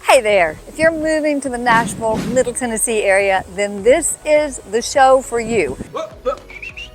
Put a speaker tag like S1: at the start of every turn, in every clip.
S1: Hey there, if you're moving to the Nashville, Middle Tennessee area, then this is the show for you.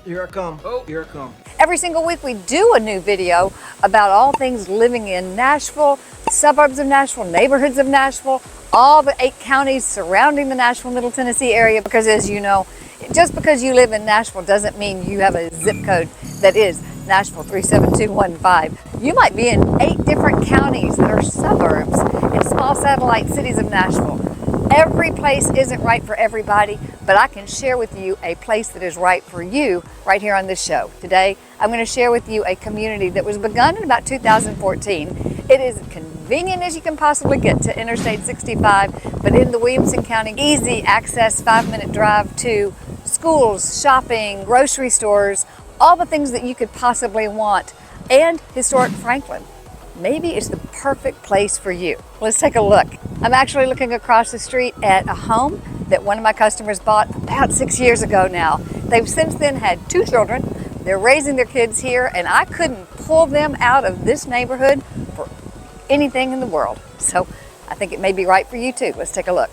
S2: Here I come. Oh, here I come.
S1: Every single week we do a new video about all things living in Nashville, suburbs of Nashville, neighborhoods of Nashville, all the 8 counties surrounding the Nashville, Middle Tennessee area, because as you know, just because you live in Nashville doesn't mean you have a zip code that is Nashville 37215. You might be in 8 different counties that are suburbs and small satellite cities of Nashville. Every place isn't right for everybody, but I can share with you a place that is right for you right here on this show. Today, I'm going to share with you a community that was begun in about 2014. It is convenient as you can possibly get to Interstate 65, but in the Williamson County, easy access, 5-minute drive to schools, shopping, grocery stores, all the things that you could possibly want, and historic Franklin. Maybe it's the perfect place for you. Let's take a look. I'm actually looking across the street at a home that one of my customers bought about 6 years ago now. They've since then had 2 children. They're raising their kids here, and I couldn't pull them out of this neighborhood for anything in the world. So I think it may be right for you too. Let's take a look.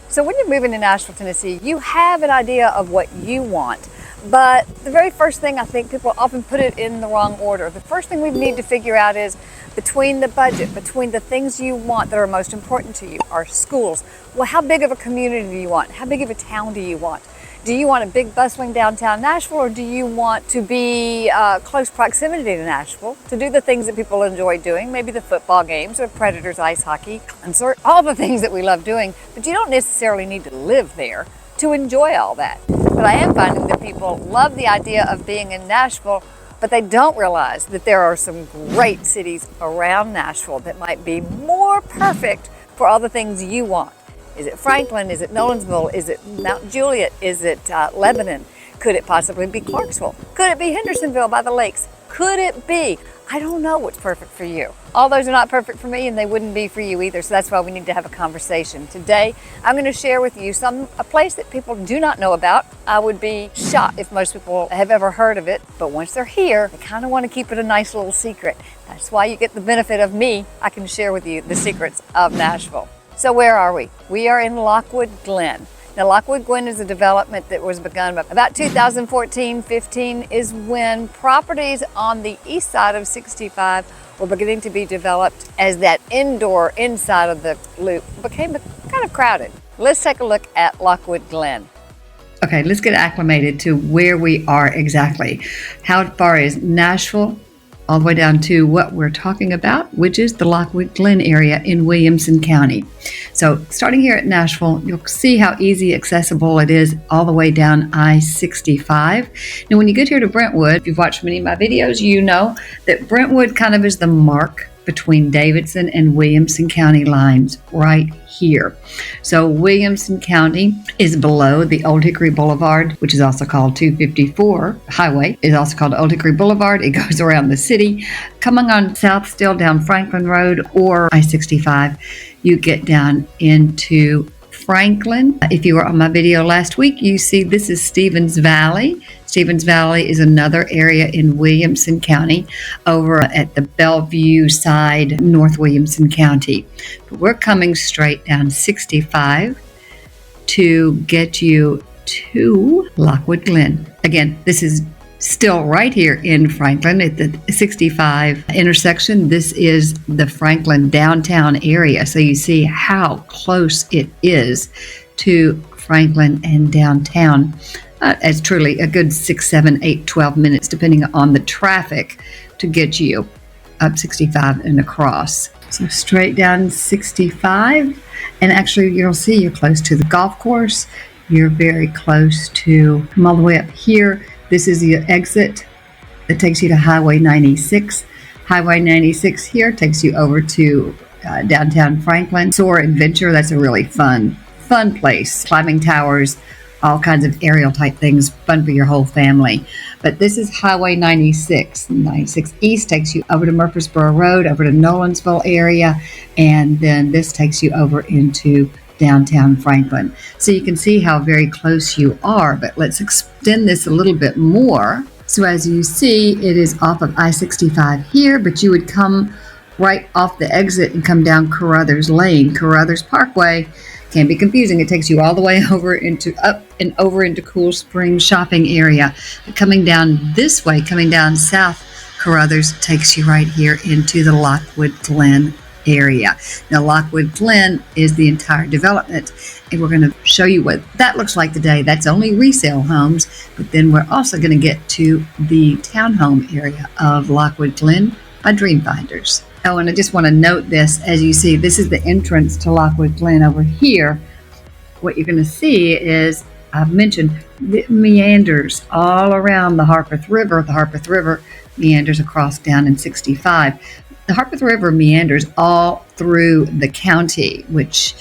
S1: So when you're moving to Nashville, Tennessee, you have an idea of what you want. But the very first thing, I think people often put it in the wrong order. The first thing we need to figure out is between the budget, between the things you want that are most important to you, are schools. Well, how big of a community do you want? How big of a town do you want? Do you want a big bustling downtown Nashville, or do you want to be close proximity to Nashville to do the things that people enjoy doing, maybe the football games or Predators ice hockey, concert, all the things that we love doing, but you don't necessarily need to live there to enjoy all that. But I am finding that people love the idea of being in Nashville, but they don't realize that there are some great cities around Nashville that might be more perfect for all the things you want. Is it Franklin? Is it Nolensville? Is it Mount Juliet? Is it Lebanon? Could it possibly be Clarksville? Could it be Hendersonville by the lakes? Could it be? I don't know what's perfect for you. All those are not perfect for me, and they wouldn't be for you either, so that's why we need to have a conversation. Today, I'm going to share with you a place that people do not know about. I would be shocked if most people have ever heard of it, but once they're here, they kind of want to keep it a nice little secret. That's why you get the benefit of me. I can share with you the secrets of Nashville. So where are we? We are in Lockwood Glen. Now, Lockwood Glen is a development that was begun about 2014-15 is when properties on the east side of 65 were beginning to be developed as that indoor inside of the loop became kind of crowded. Let's take a look at Lockwood Glen.
S3: Okay, let's get acclimated to where we are exactly. How far is Nashville? All the way down to what we're talking about, which is the Lockwood Glen area in Williamson County. So starting here at Nashville, you'll see how easy accessible it is all the way down I-65. Now when you get here to Brentwood, if you've watched many of my videos, you know that Brentwood kind of is the mark between Davidson and Williamson County lines right here. So Williamson County is below the Old Hickory Boulevard, which is also called 254 Highway, is also called Old Hickory Boulevard. It goes around the city. Coming on south still down Franklin Road or I-65, you get down into Franklin. If you were on my video last week, you see this is Stevens Valley. Stevens Valley is another area in Williamson County over at the Bellevue side, North Williamson County. But we're coming straight down 65 to get you to Lockwood Glen. Again, this is still right here in Franklin at the 65 intersection. This is the Franklin downtown area. So you see how close it is to Franklin and downtown. It's truly a good 6, 7, 8, 12 minutes, depending on the traffic, to get you up 65 and across. So straight down 65, and actually you'll see you're close to the golf course. You're very close to, come all the way up here. This is the exit that takes you to Highway 96. Highway 96 here takes you over to downtown Franklin. Soar Adventure, that's a really fun place. Climbing towers, all kinds of aerial type things, fun for your whole family. But this is Highway 96. 96 East takes you over to Murfreesboro Road, over to Nolensville area, and then this takes you over into downtown Franklin. So you can see how very close you are, but let's extend this a little bit more So as you see, it is off of I-65 here, but you would come right off the exit and come down Carruthers Lane. Carruthers Parkway can be confusing. It takes you all the way up and over into Cool Springs shopping area. But coming down this way, coming down south, Carruthers takes you right here into the Lockwood Glen area. Now, Lockwood Glen is the entire development, and we're going to show you what that looks like today. That's only resale homes, but then we're also going to get to the townhome area of Lockwood Glen by Dreamfinders. Oh, and I just want to note this, as you see, this is the entrance to Lockwood Glen over here. What you're going to see is, I've mentioned, the meanders all around the Harpeth River. The Harpeth River meanders across down in 65. The Harpeth River meanders all through the county, which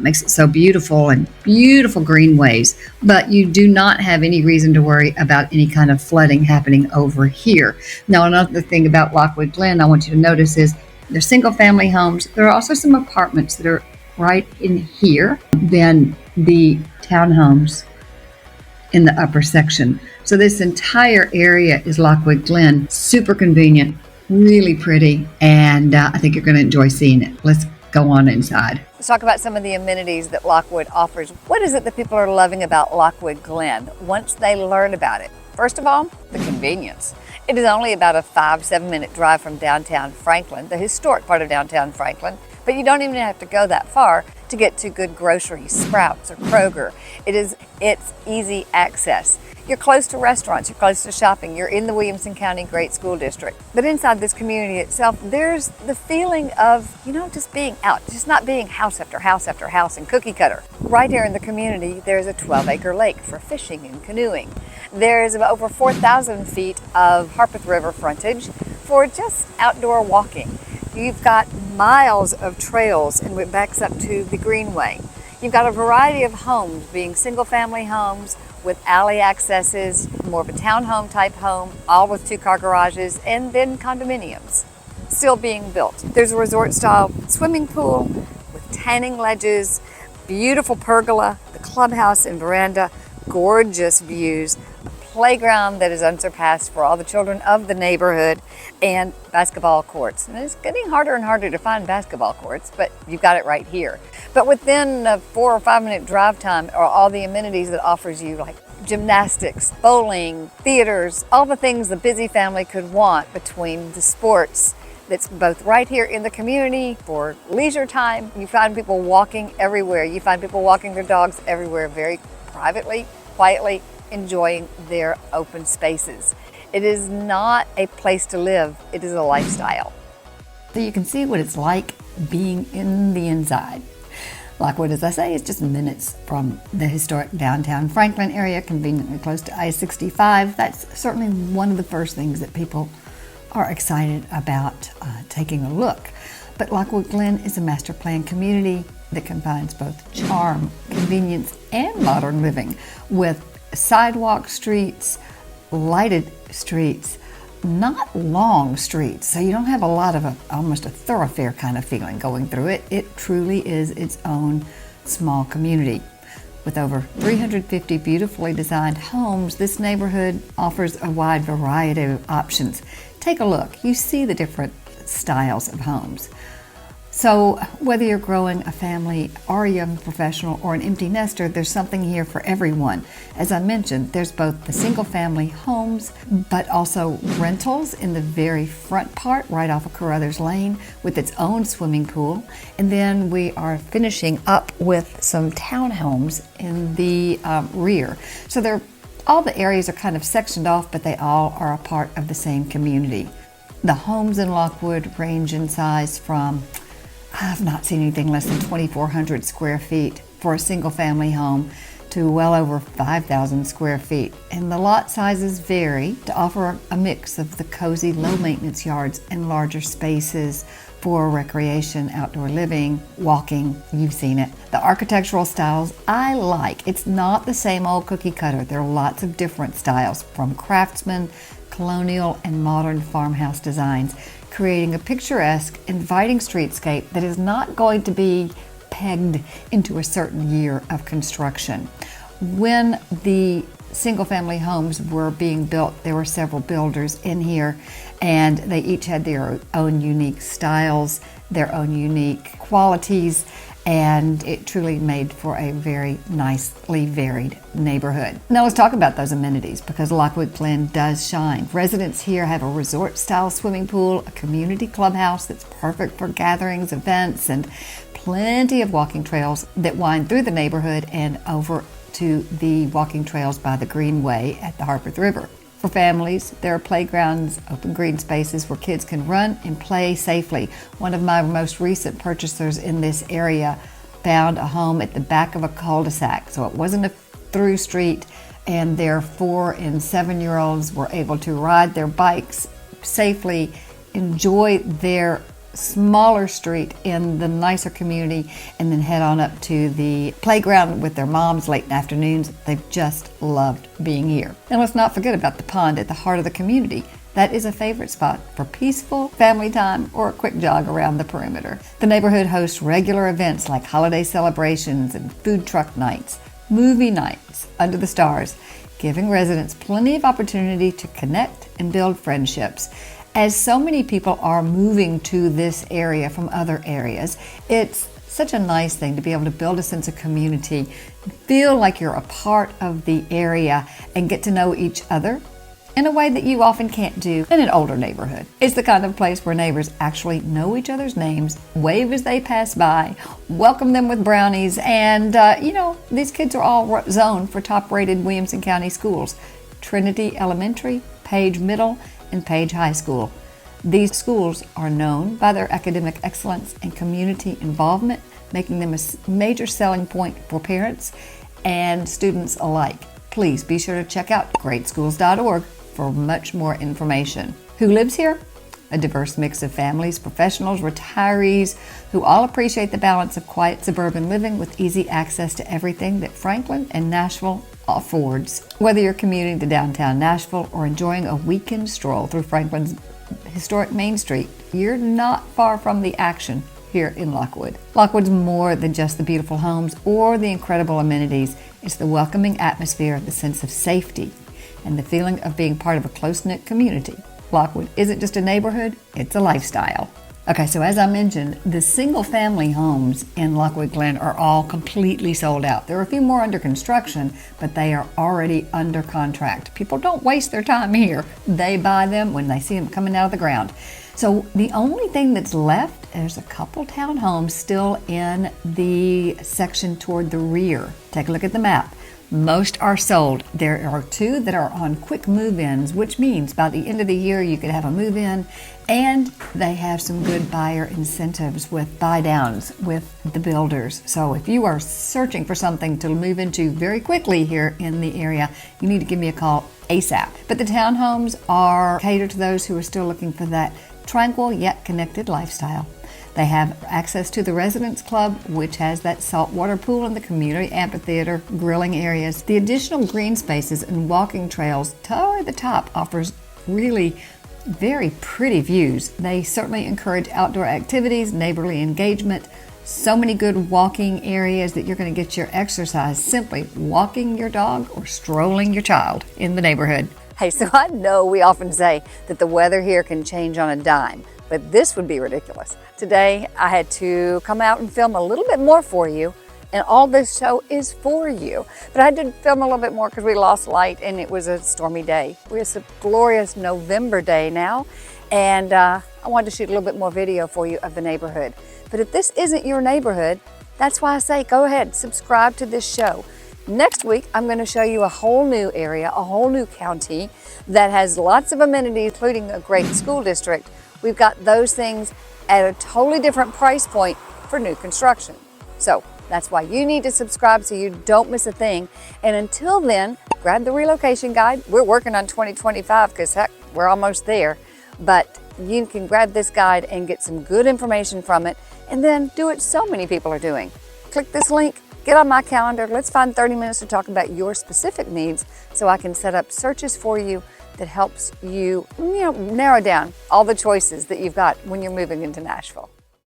S3: makes it so beautiful, and beautiful greenways. But you do not have any reason to worry about any kind of flooding happening over here. Now, another thing about Lockwood Glen I want you to notice is there's single family homes. There are also some apartments that are right in here, then the townhomes in the upper section. So this entire area is Lockwood Glen. Super convenient, really pretty, and I think you're going to enjoy seeing it. Let's go on inside.
S1: Let's talk about some of the amenities that Lockwood offers. What is it that people are loving about Lockwood Glen once they learn about it? First of all, the convenience. It is only about a 5-7 minute drive from downtown Franklin, the historic part of downtown Franklin, but you don't even have to go that far to get to good groceries, Sprouts or Kroger. It's easy access. You're close to restaurants, you're close to shopping, you're in the Williamson County Great School District. But inside this community itself, there's the feeling of, just being out, just not being house after house after house and cookie cutter. Right here in the community, there's a 12-acre lake for fishing and canoeing. There's over 4,000 feet of Harpeth River frontage for just outdoor walking. You've got miles of trails, and it backs up to the Greenway. You've got a variety of homes, being single-family homes with alley accesses, more of a townhome type home, all with 2-car garages, and then condominiums still being built. There's a resort-style swimming pool with tanning ledges, beautiful pergola, the clubhouse and veranda, gorgeous views, a playground that is unsurpassed for all the children of the neighborhood, and basketball courts. And it's getting harder and harder to find basketball courts, but you've got it right here. But within a 4 or 5 minute drive time are all the amenities that offers you, like gymnastics, bowling, theaters, all the things the busy family could want between the sports. That's both right here in the community for leisure time. You find people walking everywhere. You find people walking their dogs everywhere, very privately, quietly, enjoying their open spaces. It is not a place to live, it is a lifestyle.
S3: So you can see what it's like being in the inside. Lockwood, as I say, is just minutes from the historic downtown Franklin area, conveniently close to I-65. That's certainly one of the first things that people are excited about taking a look. But Lockwood Glen is a master plan community that combines both charm, convenience, and modern living with sidewalk streets, lighted streets, not long streets, so you don't have a lot of almost a thoroughfare kind of feeling going through it. It truly is its own small community. With over 350 beautifully designed homes, this neighborhood offers a wide variety of options. Take a look. You see the different styles of homes. So whether you're growing a family or a young professional or an empty nester, there's something here for everyone. As I mentioned, there's both the single family homes, but also rentals in the very front part, right off of Carruthers Lane, with its own swimming pool. And then we are finishing up with some townhomes in the rear. So all the areas are kind of sectioned off, but they all are a part of the same community. The homes in Lockwood range in size from, I've not seen anything less than 2,400 square feet for a single family home to well over 5,000 square feet. And the lot sizes vary to offer a mix of the cozy low maintenance yards and larger spaces for recreation, outdoor living, walking. You've seen it. The architectural styles I like. It's not the same old cookie cutter. There are lots of different styles, from craftsman, colonial, and modern farmhouse designs, creating a picturesque, inviting streetscape that is not going to be pegged into a certain year of construction. When the single-family homes were being built, there were several builders in here, and they each had their own unique styles, their own unique qualities, and it truly made for a very nicely varied neighborhood. Now let's talk about those amenities, because Lockwood Glen does shine. Residents here have a resort-style swimming pool, a community clubhouse that's perfect for gatherings, events, and plenty of walking trails that wind through the neighborhood and over to the walking trails by the Greenway at the Harpeth River. For families, there are playgrounds, open green spaces where kids can run and play safely. One of my most recent purchasers in this area found a home at the back of a cul-de-sac, so it wasn't a through street, and their 4- and 7-year-olds were able to ride their bikes safely, enjoy their smaller street in the nicer community, and then head on up to the playground with their moms late in afternoons. They've just loved being here. And let's not forget about the pond at the heart of the community. That is a favorite spot for peaceful family time or a quick jog around the perimeter. The neighborhood hosts regular events like holiday celebrations and food truck nights, movie nights under the stars, giving residents plenty of opportunity to connect and build friendships. As so many people are moving to this area from other areas, it's such a nice thing to be able to build a sense of community, feel like you're a part of the area, and get to know each other in a way that you often can't do in an older neighborhood. It's the kind of place where neighbors actually know each other's names, wave as they pass by, welcome them with brownies, and these kids are all zoned for top-rated Williamson County schools: Trinity Elementary, Page Middle, and Page High School. These schools are known by their academic excellence and community involvement, making them a major selling point for parents and students alike. Please be sure to check out greatschools.org for much more information. Who lives here? A diverse mix of families, professionals, retirees, who all appreciate the balance of quiet suburban living with easy access to everything that Franklin and Nashville affords. Whether you're commuting to downtown Nashville or enjoying a weekend stroll through Franklin's historic Main Street, you're not far from the action here in Lockwood. Lockwood's more than just the beautiful homes or the incredible amenities. It's the welcoming atmosphere, the sense of safety, and the feeling of being part of a close-knit community. Lockwood isn't just a neighborhood, it's a lifestyle. Okay, so as I mentioned, the single-family homes in Lockwood Glen are all completely sold out. There are a few more under construction, but they are already under contract. People don't waste their time here. They buy them when they see them coming out of the ground. So the only thing that's left, there's a couple townhomes still in the section toward the rear. Take a look at the map. Most are sold. There are 2 that are on quick move-ins, which means by the end of the year you could have a move-in, and they have some good buyer incentives with buy-downs with the builders. So if you are searching for something to move into very quickly here in the area, you need to give me a call ASAP. But the townhomes are catered to those who are still looking for that tranquil yet connected lifestyle. They have access to the Residence Club, which has that saltwater pool and the community amphitheater, grilling areas. The additional green spaces and walking trails toward the top offers really very pretty views. They certainly encourage outdoor activities, neighborly engagement, so many good walking areas that you're going to get your exercise simply walking your dog or strolling your child in the neighborhood.
S1: Hey, so I know we often say that the weather here can change on a dime, but this would be ridiculous. Today, I had to come out and film a little bit more for you, and all this show is for you. But I did film a little bit more because we lost light and it was a stormy day. It's a glorious November day now, and I wanted to shoot a little bit more video for you of the neighborhood. But if this isn't your neighborhood, that's why I say go ahead, subscribe to this show. Next week, I'm going to show you a whole new area, a whole new county that has lots of amenities, including a great school district. We've got those things at a totally different price point for new construction. So that's why you need to subscribe so you don't miss a thing. And until then, grab the relocation guide. We're working on 2025 because heck, we're almost there. But you can grab this guide and get some good information from it and then do what so many people are doing. Click this link. Get on my calendar. Let's find 30 minutes to talk about your specific needs so I can set up searches for you that helps you, narrow down all the choices that you've got when you're moving into Nashville.